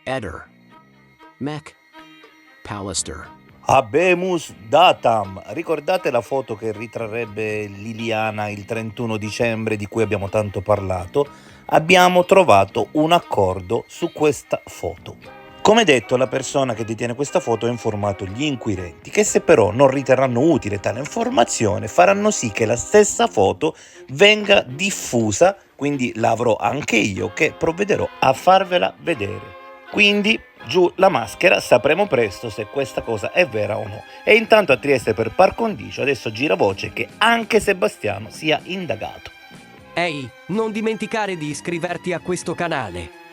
Eder. Mech. Pallister. Habemus datam. Ricordate la foto che ritrarrebbe Liliana il 31 dicembre di cui abbiamo tanto parlato? Abbiamo trovato un accordo su questa foto. Come detto, la persona che detiene questa foto ha informato gli inquirenti che, se però non riterranno utile tale informazione, faranno sì che la stessa foto venga diffusa, quindi la avrò anche io che provvederò a farvela vedere. Quindi giù la maschera, sapremo presto se questa cosa è vera o no. E intanto a Trieste per par condicio adesso gira voce che anche Sebastiano sia indagato. Ehi, non dimenticare di iscriverti a questo canale.